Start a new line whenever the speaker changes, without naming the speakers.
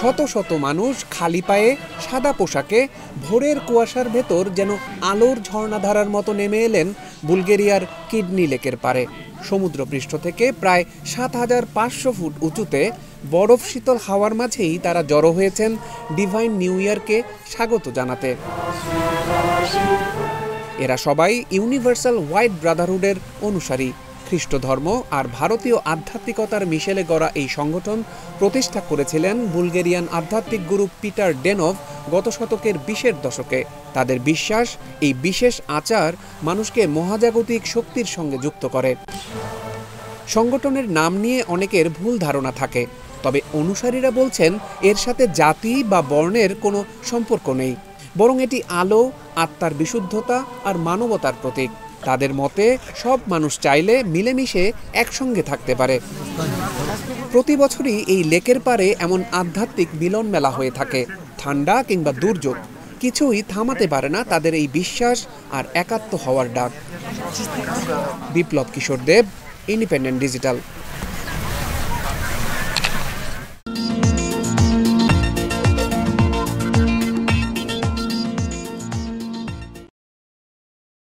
শত শত মানুষ খালি পায়ে সাদা পোশাকে ভোরের কুয়াশার ভেতর যেন আলোর ঝর্ণাধারার মতো নেমে এলেন বুলগেরিয়ার কিডনি লেকের পারে। সমুদ্রপৃষ্ঠ থেকে প্রায় ৭,৫০০ ফুট উঁচুতে বরফ শীতল হাওয়ার মাঝেই তারা জড়ো হয়েছেন ডিভাইন নিউ ইয়ারকে স্বাগত জানাতে। এরা সবাই ইউনিভার্সাল হোয়াইট ব্রাদারহুডের অনুসারী। খ্রিস্ট ধর্ম আর ভারতীয় আধ্যাত্মিকতার মিশেলে গড়া এই সংগঠন প্রতিষ্ঠা করেছিলেন বুলগেরিয়ান আধ্যাত্মিক গুরু পিটার ডেনভ গত শতকের ২০-এর দশকে। তাদের বিশ্বাস, এই বিশেষ আচার মানুষকে মহাজাগতিক শক্তির সঙ্গে যুক্ত করে। সংগঠনের নাম নিয়ে অনেকের ভুল ধারণা থাকে, তবে অনুসারীরা বলছেন এর সাথে জাতি বা বর্ণের কোনো সম্পর্ক নেই, বরং এটি আলো, আত্মার বিশুদ্ধতা আর মানবতার প্রতীক। তাদের মতে সব মানুষ চাইলে মিলেমিশে একসঙ্গে থাকতে পারে। প্রতি বছরই এই লেকের পারে এমন আধ্যাত্মিক মিলন মেলা হয়ে থাকে। ঠান্ডা কিংবা দুর্যোগ কিছুই থামাতে পারে না তাদের এই বিশ্বাস আর একাত্ম হওয়ার ডাক। বিপ্লব কিশোর দেব, ইন্ডিপেন্ডেন্ট ডিজিটাল।